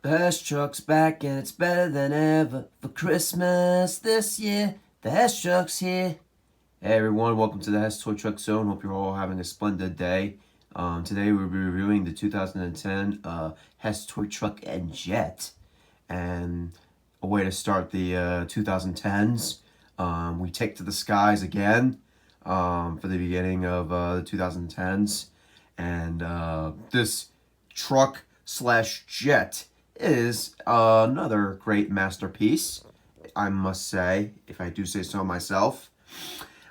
The Hess truck's back and it's better than ever. For Christmas this year, the Hess truck's here. Hey everyone, welcome to the Hess Toy Truck Zone. Hope you're all having a splendid day. Today we'll be reviewing the 2010 Hess Toy Truck and Jet. And a way to start the 2010s. We take to the skies again for the beginning of the 2010s. And this truck slash jet is another great masterpiece, I must say, if I do say so myself.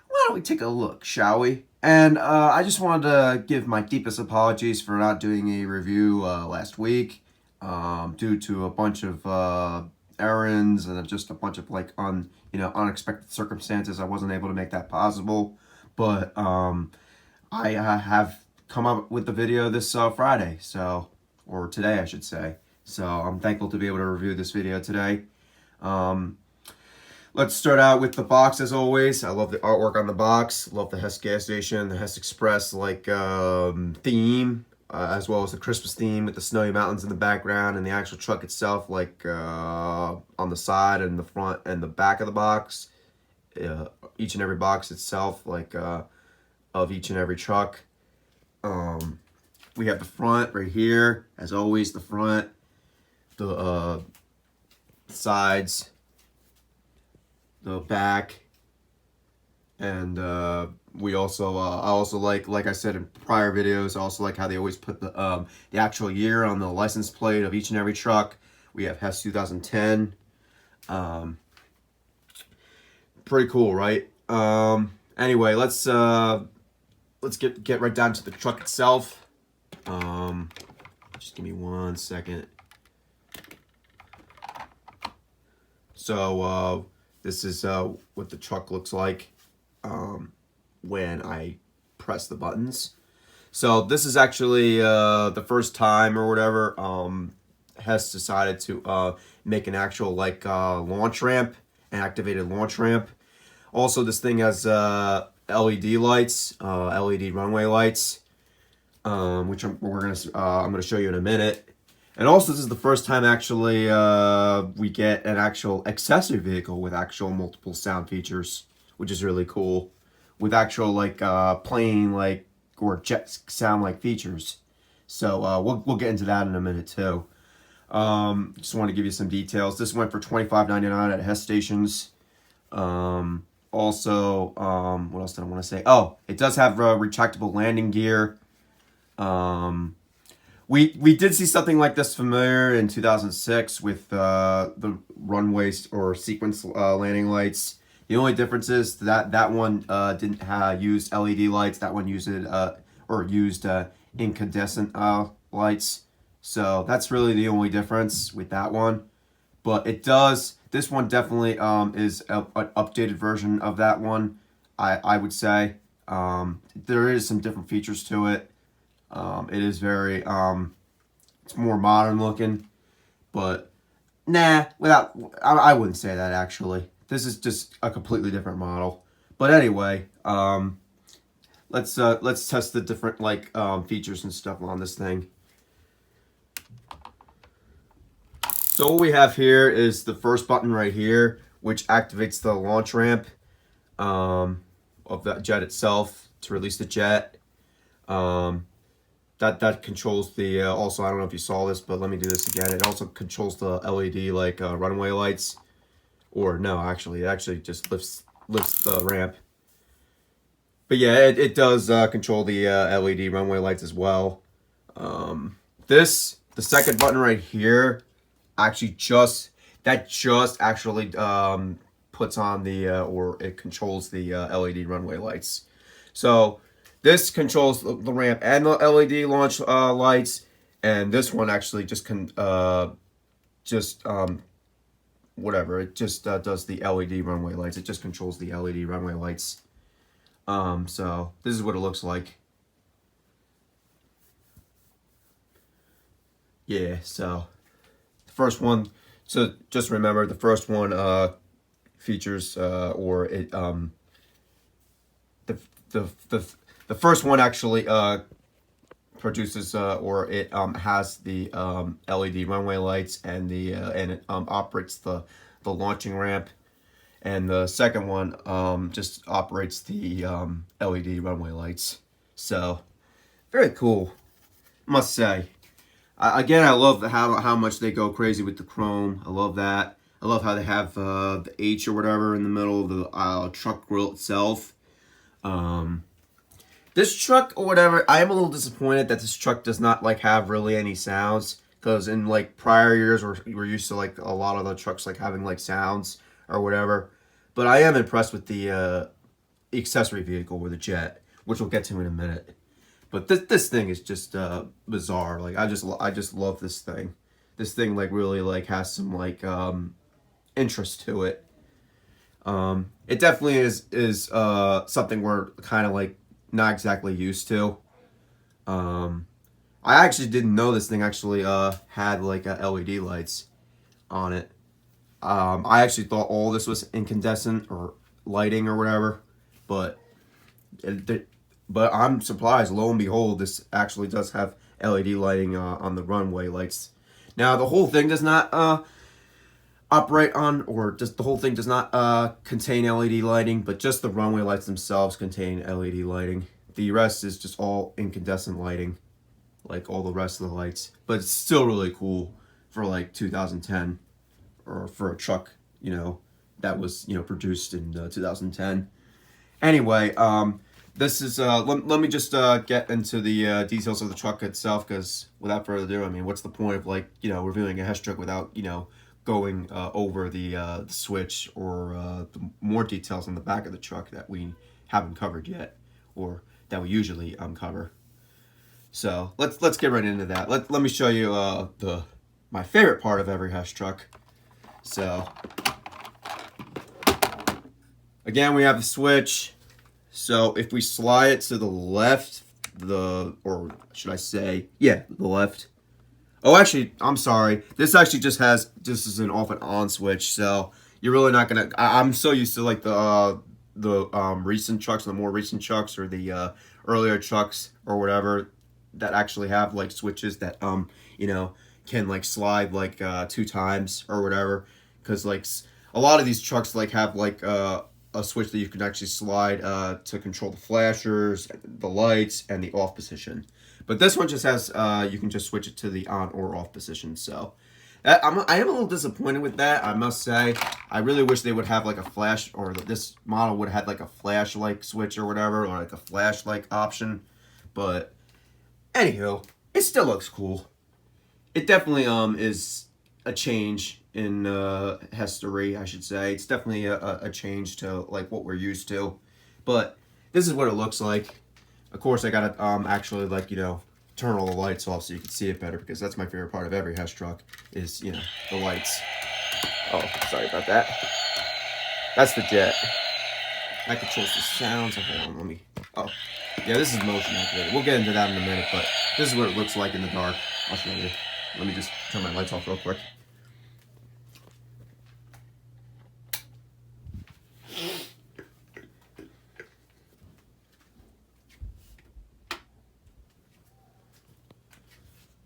Why don't we take a look, shall we? And I just wanted to give my deepest apologies for not doing a review last week due to a bunch of errands and just a bunch of unexpected circumstances. I wasn't able to make that possible, but I have come up with the video this Friday, or today I should say. So I'm thankful to be able to review this video today. Let's start out with the box as always. I love the artwork on the box. Love the Hess gas station, the Hess Express theme, as well as the Christmas theme with the snowy mountains in the background and the actual truck itself, on the side and the front and the back of the box. Each and every box itself, of each and every truck. We have the front right here, as always. The front, the sides, the back, and we also I also like I said in prior videos, I also like how they always put the actual year on the license plate of each and every truck. We have Hess 2010. Pretty cool, right? Anyway, let's get right down to the truck itself. Just give me 1 second. So this is what the truck looks like when I press the buttons. So this is actually the first time or whatever Hess decided to make an actual launch ramp, an activated launch ramp. Also, this thing has LED lights, LED runway lights, which I'm gonna show you in a minute. And also, this is the first time actually we get an actual accessory vehicle with actual multiple sound features, which is really cool, with actual plane or jet sound features. So we'll get into that in a minute too. Just want to give you some details. This went for $25.99 at Hess stations. Also, what else did I want to say? Oh, it does have retractable landing gear. We did see something like this familiar in 2006 with the runways or sequence landing lights. The only difference is that one didn't use LED lights. That one used incandescent lights. So that's really the only difference with that one. But it does. This one definitely is an updated version of that one. I would say there is some different features to it. It is very it's more modern looking, but I wouldn't say that actually. This is just a completely different model. But anyway, let's test the different features and stuff on this thing. So what we have here is the first button right here, which activates the launch ramp of the jet itself to release the jet. That controls the also, I don't know if you saw this, but let me do this again. It also controls the LED runway lights, or no, actually, it actually just lifts the ramp. But yeah, it does control the LED runway lights as well. The second button right here, actually just actually puts on or it controls the LED runway lights. So this controls the ramp and the LED launch lights, and this one actually whatever. It just does the LED runway lights. It just controls the LED runway lights. So this is what it looks like. Yeah. So the first one. So just remember, the first one features or it the first one actually produces or it has the LED runway lights, and it operates the launching ramp. And the second one just operates the LED runway lights. So very cool, must say. Again, I love how much they go crazy with the chrome. I love that. I love how they have the H or whatever in the middle of the truck grill itself. This truck or whatever, I am a little disappointed that this truck does not like have really any sounds, because in like prior years we're used to like a lot of the trucks like having like sounds or whatever. But I am impressed with the accessory vehicle, or the Jet, which we'll get to in a minute. But this thing is just bizarre. Like I just love this thing. This thing like really like has some like interest to it. It definitely is something we're kind of like not exactly used to. I actually didn't know this thing actually had like LED lights on it. I actually thought all this was incandescent or lighting or whatever, but I'm surprised. Lo and behold, this actually does have LED lighting on the runway lights. Now the whole thing does not operate on, or just the whole thing does not contain LED lighting, but just the runway lights themselves contain LED lighting. The rest is just all incandescent lighting, like all the rest of the lights. But it's still really cool for like 2010, or for a truck, you know, that was, you know, produced in 2010. Anyway, this is let me just get into the details of the truck itself, because without further ado, I mean, what's the point of like, you know, reviewing a Hess truck without, you know, going over the switch or the more details on the back of the truck that we haven't covered yet, or that we usually cover. So let's get right into that. Let me show you my favorite part of every Hess truck. So again, we have the switch. So if we slide it to the left, or should I say, yeah, the left. Oh, actually, I'm sorry. This actually just is an off and on switch. So you're really not gonna. I'm so used to like the recent trucks, the more recent trucks, or the earlier trucks or whatever, that actually have like switches that you know, can like slide like 2 times or whatever. Because like a lot of these trucks like have like a switch that you can actually slide to control the flashers, the lights, and the off position. But this one just has, you can just switch it to the on or off position. So I am a little disappointed with that, I must say. I really wish they would have like a flash, or this model would have had like a flash like switch or whatever, or like a flash like option. But anywho, it still looks cool. It definitely is a change in history, I should say. It's definitely a change to like what we're used to. But this is what it looks like. Of course, I gotta actually, like, you know, turn all the lights off so you can see it better, because that's my favorite part of every Hess truck is, you know, the lights. Oh, sorry about that. That's the Jet. That controls the sounds. Hold on, let me. Oh, yeah, this is motion activated. We'll get into that in a minute, but this is what it looks like in the dark. I'll show you. Let me just turn my lights off real quick.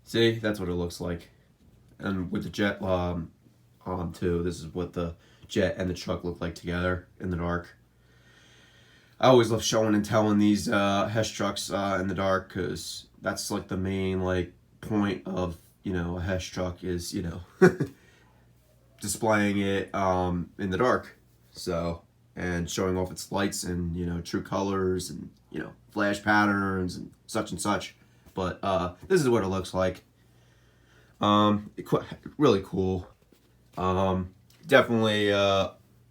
See, that's what it looks like. And with the Jet on too, this is what the Jet and the truck look like together in the dark. I always love showing and telling these Hess trucks in the dark, because that's like the main like point of, you know, a Hess truck is, you know, displaying it in the dark. So, and showing off its lights and, you know, true colors and, you know, flash patterns and such. But this is what it looks like. Really cool. Definitely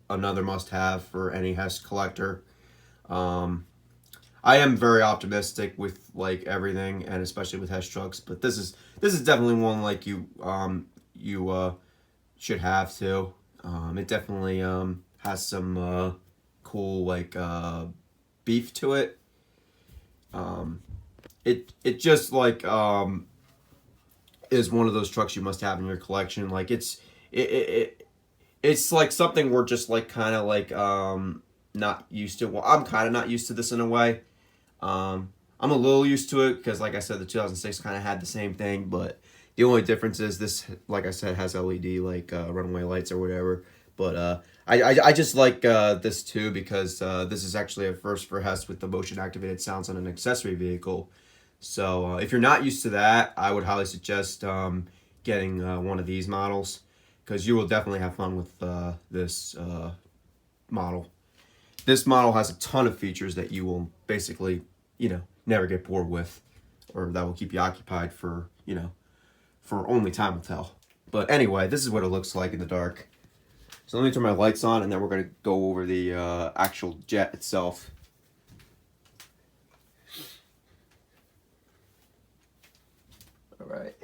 another must-have for any Hess collector. I am very optimistic with like everything, and especially with Hess trucks. But this is definitely one like you should have too. It definitely has some cool like beef to it. It just like is one of those trucks you must have in your collection. Like it's like something we're just like kind of like not used to. Well, I'm kind of not used to this in a way. I'm I'm a little used to it because, like I said, the 2006 kind of had the same thing, but the only difference is this, like I said, has LED like runway lights or whatever. But I just like this too because this is actually a first for Hess with the motion activated sounds on an accessory vehicle. So if you're not used to that, I would highly suggest getting one of these models because you will definitely have fun with this model. This model has a ton of features that you will basically, never get bored with, or that will keep you occupied for, for only time will tell. But anyway, this is what it looks like in the dark. So let me turn my lights on, and then we're going to go over the actual jet itself. All right.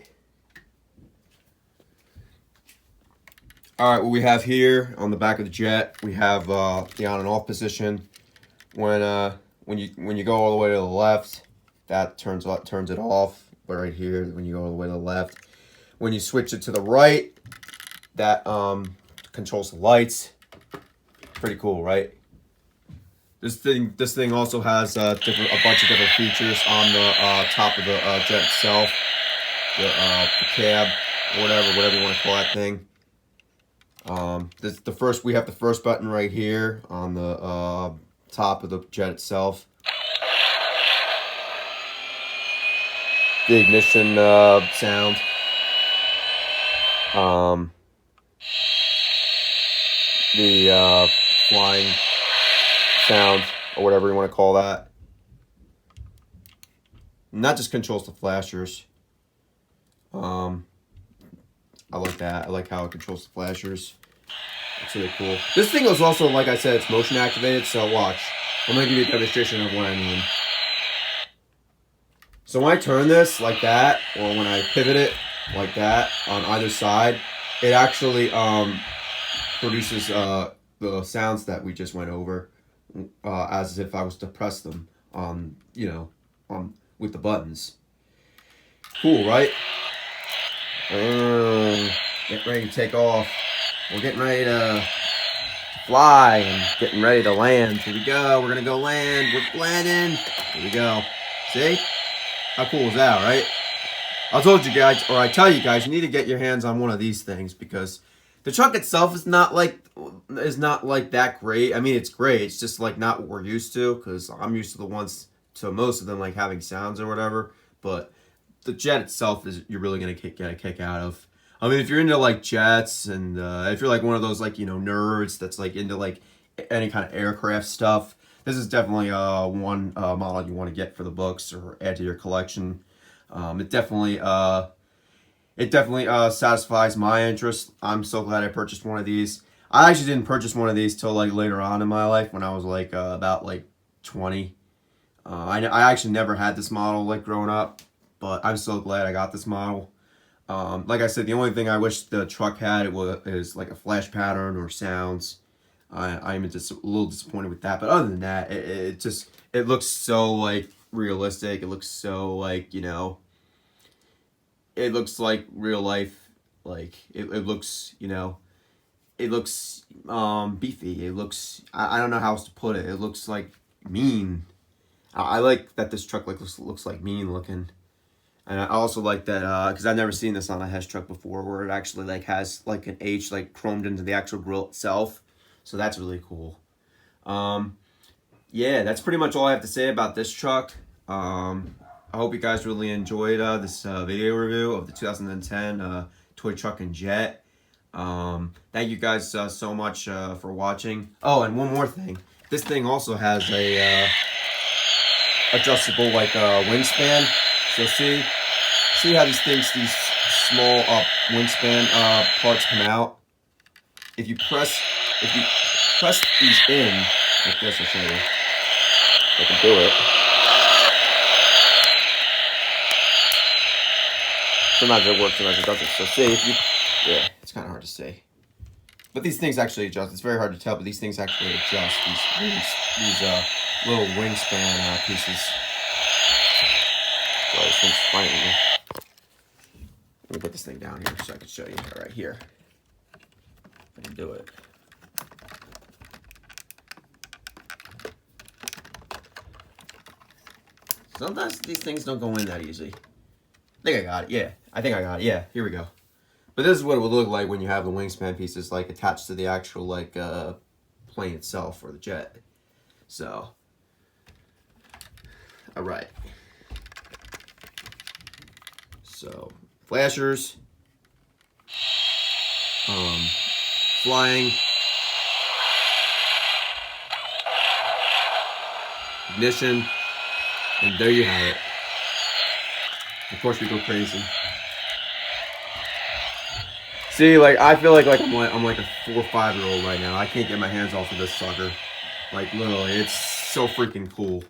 All right, what we have here on the back of the jet, we have the on and off position. When you go all the way to the left, that turns it off. But right here, when you go all the way to the left, when you switch it to the right, that controls the lights. Pretty cool, right? This thing also has a bunch of different features on the top of the jet itself, the cab, or whatever you want to call that thing. We have the first button right here on the top of the jet itself. The ignition sound. The flying sound, or whatever you want to call that. And that just controls the flashers. I like that. I like how it controls the flashers. It's really cool. This thing is also, like I said, it's motion activated, so watch. I'm going to give you a demonstration of what I mean. So when I turn this like that, or when I pivot it like that on either side, it actually produces the sounds that we just went over, as if I was to press them on, with the buttons. Cool, right? Get ready to take off. We're getting ready to fly and getting ready to land. Here we go. We're gonna go land. We're landing. Here we go. See? How cool is that, right? I told you guys, or I tell you guys, you need to get your hands on one of these things because the truck itself is not like that great. I mean, it's great. It's just like not what we're used to because I'm used to most of them like having sounds or whatever. But the jet itself is you're really gonna get a kick out of. I mean, if you're into like jets and if you're like one of those like nerds that's like into like any kind of aircraft stuff, this is definitely one model you want to get for the books or add to your collection. It definitely satisfies my interest. I'm so glad I purchased one of these. I actually didn't purchase one of these till like later on in my life when I was like about like 20. I actually never had this model like growing up, but I'm so glad I got this model. Like I said, the only thing I wish the truck had is like a flash pattern or sounds. I'm just a little disappointed with that, but other than that, it looks so like realistic. It looks so like it looks like real life. Like it looks it looks beefy. It looks I don't know how else to put it. It looks like mean. I like that this truck looks like mean looking. And I also like that because I've never seen this on a Hess truck before, where it actually like has like an H like chromed into the actual grill itself. So that's really cool. Yeah, that's pretty much all I have to say about this truck. I hope you guys really enjoyed this video review of the 2010 toy truck and jet. Thank you guys so much for watching. Oh, and one more thing. This thing also has a adjustable like wingspan. So see how these small wingspan parts come out. If you press these in like this, I'll show you. I can do it. Sometimes it works, sometimes it doesn't. So see if you, yeah, it's kind of hard to see. But these things actually adjust. It's very hard to tell, but these things actually adjust. These little wingspan pieces. So this thing's fighting me. Let me put this thing down here so I can show you right here. I can do it. Sometimes these things don't go in that easy. I think I got it. Yeah, I think I got it. Yeah, here we go. But this is what it would look like when you have the wingspan pieces like attached to the actual like plane itself or the jet. So, all right. So, flashers, flying, ignition, and there you have it. Of course, we go crazy. See, like I feel like I'm like a 4 or 5-year-old right now. I can't get my hands off of this sucker. Like literally, it's so freaking cool.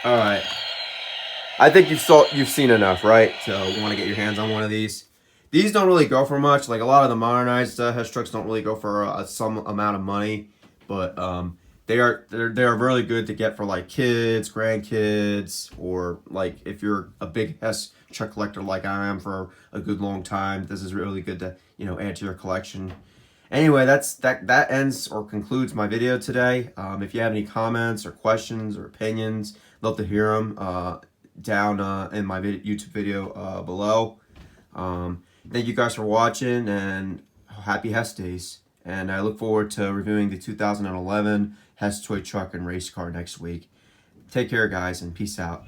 All right, I think you've seen enough, right? To want to get your hands on one of these. These don't really go for much. Like a lot of the modernized Hess trucks don't really go for some amount of money, but they're really good to get for like kids, grandkids, or like if you're a big Hess truck collector like I am for a good long time. This is really good to add to your collection. Anyway, that ends or concludes my video today. If you have any comments or questions or opinions, love to hear them down in my YouTube video below. Thank you guys for watching, and happy Hess days. And I look forward to reviewing the 2011 Hess toy truck and race car next week. Take care, guys, and peace out.